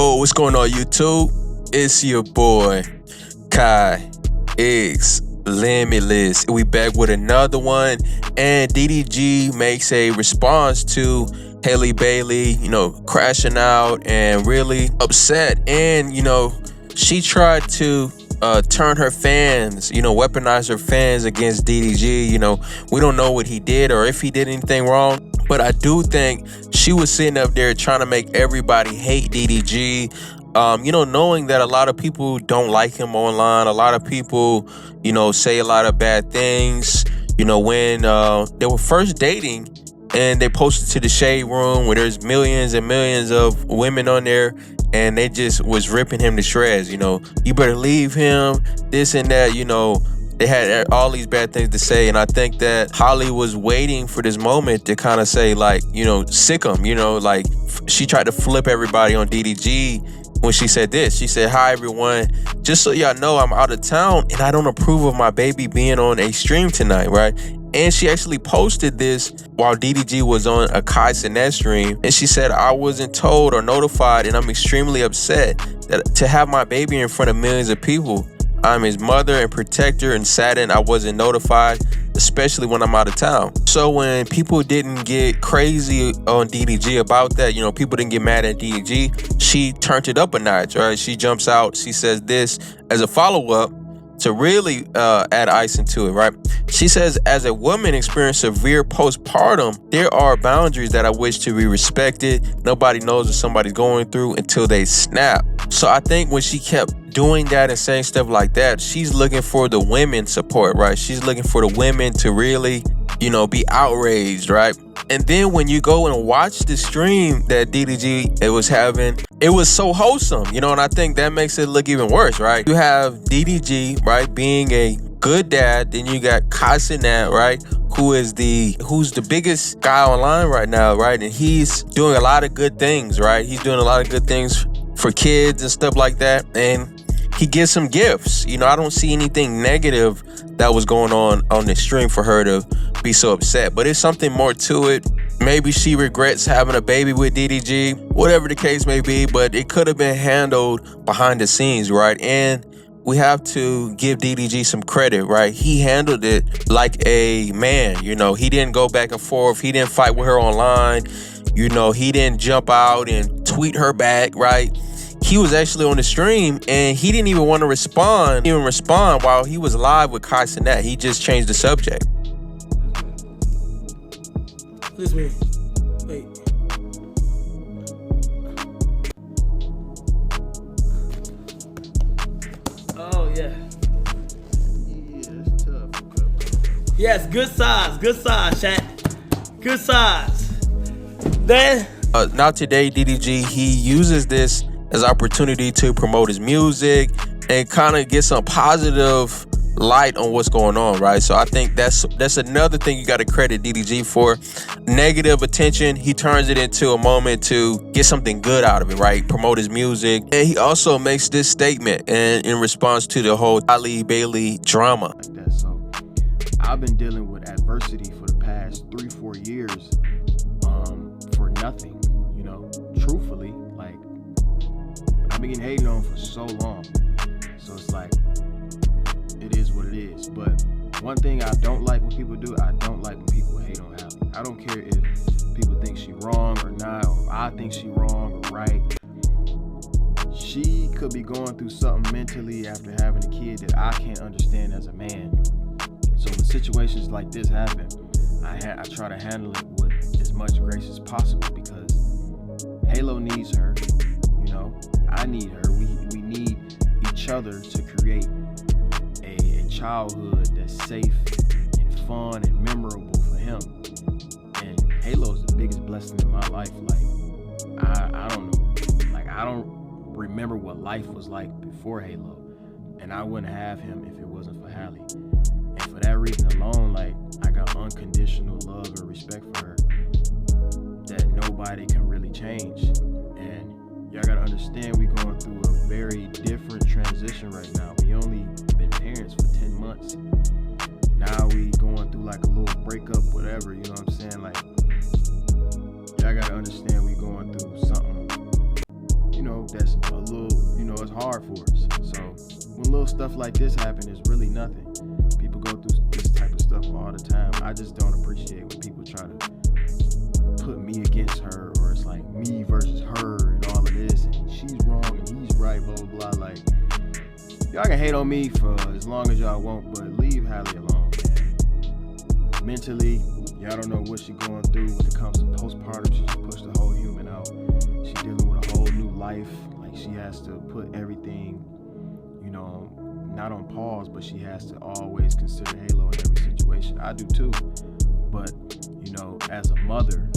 Yo, what's going on, YouTube? It's your boy, Kai X Limitless. We back with another one, and DDG makes a response to Halle Bailey, crashing out and really upset. And, she tried to turn her fans, weaponize her fans against DDG. We don't know what he did or if he did anything wrong. But I do think she was sitting up there trying to make everybody hate DDG. Knowing that a lot of people don't like him online. A lot of people, say a lot of bad things. When they were first dating and they posted to the Shade Room where there's millions and millions of women on there, and they just was ripping him to shreds. You better leave him, this and that, They had all these bad things to say, and I think that Halle was waiting for this moment to kind of say, sick him, she tried to flip everybody on DDG when she said this. She said, "Hi, everyone. Just so y'all know, I'm out of town, and I don't approve of my baby being on a stream tonight," right? And she actually posted this while DDG was on a Cenat stream, and she said, "I wasn't told or notified, and I'm extremely upset that to have my baby in front of millions of people. I'm his mother and protector and saddened I wasn't notified, especially when I'm out of town." So when people didn't get crazy on DDG about that, people didn't get mad at DDG, she turned it up a notch, right? She jumps out, she says this as a follow-up to really add ice into it, right? She says, "As a woman experiencing severe postpartum, there are boundaries that I wish to be respected. Nobody knows what somebody's going through until they snap." So I think when she kept doing that and saying stuff like that, she's looking for the women support, right? She's looking for the women to really, be outraged, right? And then when you go and watch the stream that DDG was having, it was so wholesome, and I think that makes it look even worse, right? You have DDG, right, being a good dad. Then you got Cenat, right, who's the biggest guy online right now, right? And he's doing a lot of good things, right? He's doing a lot of good things for kids and stuff like that. And he gives some gifts. I don't see anything negative that was going on this stream for her to be so upset. But it's something more to it. Maybe she regrets having a baby with DDG, whatever the case may be, but it could have been handled behind the scenes, right? And we have to give DDG some credit, right? He handled it like a man, he didn't go back and forth. He didn't fight with her online. He didn't jump out and tweet her back, right? He was actually on the stream and he didn't even want to respond while he was live with Cenat. He just changed the subject. Excuse me. Wait. Oh, yeah. Yeah, it's tough. Yes, good size, chat. Good size. Then. Now today, DDG, he uses this as opportunity to promote his music and kind of get some positive light on what's going on, right? So I think that's another thing you got to credit DDG for. Negative attention, he turns it into a moment to get something good out of it, right? Promote his music. And he also makes this statement in response to the whole Halle Bailey drama. Like that. So I've been dealing with adversity for the past 3-4 years for nothing, truthfully. Like, I've been getting hated on for so long. So it's like, it is what it is. But one thing I don't like when people do, I don't like when people hate on Halle. I don't care if people think she wrong or not, or I think she wrong or right. She could be going through something mentally after having a kid that I can't understand as a man. So when situations like this happen, I try to handle it with as much grace as possible, because Halo needs her, I need her. We need each other to create a childhood that's safe and fun and memorable for him. And Halo is the biggest blessing in my life. Like, I don't know. Like, I don't remember what life was like before Halo. And I wouldn't have him if it wasn't for Halle. And for that reason alone, like, I got unconditional love and respect for her that nobody can really change. And y'all gotta understand, we going through a very different transition right now. We only been parents for 10 months. Now we going through like a little breakup, whatever, you know what I'm saying? Like, y'all gotta understand we going through something you know, that's a little, you know, it's hard for us. So when little stuff like this happen, it's really nothing. People go through this type of stuff all the time. I just don't appreciate when people try to put me against her, or it's like me versus her and all of this, and she's wrong and he's right, blah, blah, blah. Like, y'all can hate on me for as long as y'all want, but leave Halle alone, man. Mentally, y'all don't know what she's going through when it comes to postpartum. She just pushed the whole human out. She's dealing with a whole new life. Like, she has to put everything, you know, not on pause, but she has to always consider Halo in every situation. I do too. But, you know, as a mother,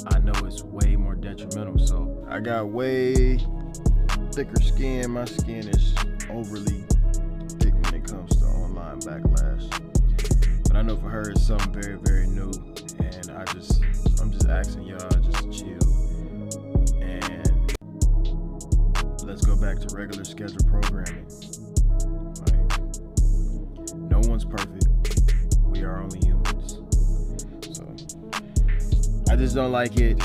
I know it's way more detrimental. So I got way thicker skin. My skin is overly thick when it comes to online backlash. But I know for her it's something very, very new. And I'm just asking y'all just to chill. And let's go back to regular scheduled programming. Like, no one's perfect. We are only humans. So I just don't like it.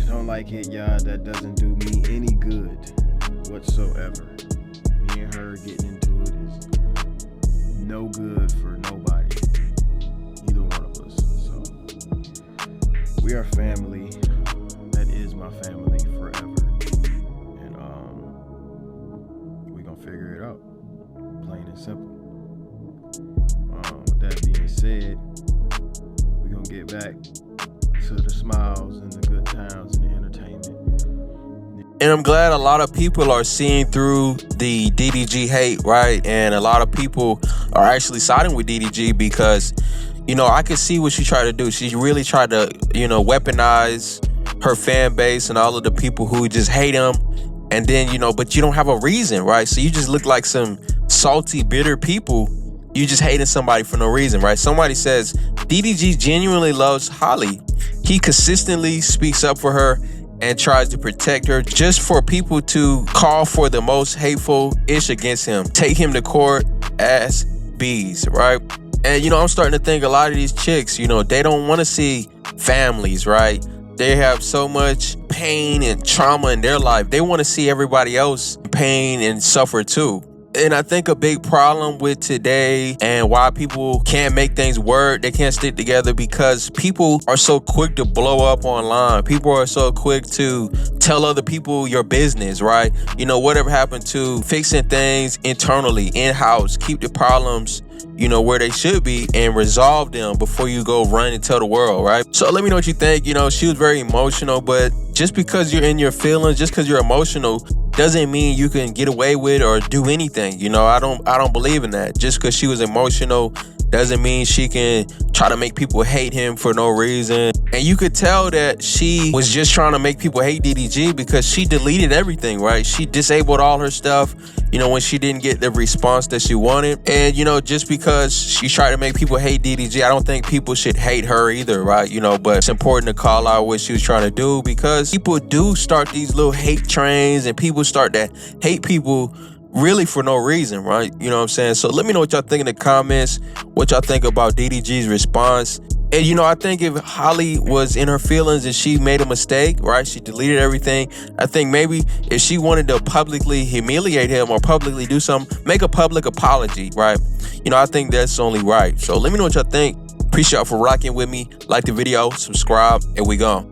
Don't like it, y'all. That doesn't do me any good whatsoever. Me and her getting into it is no good for nobody. Either one of us. So we are family. That is my family forever. And we gonna figure it out. Plain and simple. With that being said, we gonna get back to the smiles and the good times and the entertainment. And I'm glad a lot of people are seeing through the DDG hate, right? And a lot of people are actually siding with DDG because, you know, I could see what she tried to do. She really tried to, you know, weaponize her fan base and all of the people who just hate him. And then, you know, but you don't have a reason, right? So you just look like some salty, bitter people. You just hating somebody for no reason, right? Somebody says, DDG genuinely loves Halle. He consistently speaks up for her and tries to protect her, just for people to call for the most hateful ish against him. Take him to court as bees, right? And, you know, I'm starting to think a lot of these chicks, you know, they don't want to see families, right? They have so much pain and trauma in their life. They want to see everybody else in pain and suffer too. And I think a big problem with today and why people can't make things work, they can't stick together, because people are so quick to blow up online. People are so quick to tell other people your business, right? You know, whatever happened to fixing things internally, in-house, keep the problems, you know, where they should be and resolve them before you go run and tell the world, right? So let me know what you think. You know, she was very emotional, but just because you're in your feelings, just because you're emotional, doesn't mean you can get away with or do anything. You know, I don't believe in that. Just because she was emotional doesn't mean she can try to make people hate him for no reason. And you could tell that she was just trying to make people hate DDG because she deleted everything, right? She disabled all her stuff, you know, when she didn't get the response that she wanted. And, you know, just because she tried to make people hate DDG, I don't think people should hate her either, right? You know, but it's important to call out what she was trying to do, because people do start these little hate trains and people start to hate people really for no reason, right? You know what I'm saying? So let me know what y'all think in the comments, what y'all think about DDG's response. And, you know, I think if Halle was in her feelings and she made a mistake, right, she deleted everything, I think maybe if she wanted to publicly humiliate him or publicly do something, make a public apology, right? You know, I think that's only right. So let me know what y'all think. Appreciate y'all for rocking with me. Like the video, subscribe, and we gone.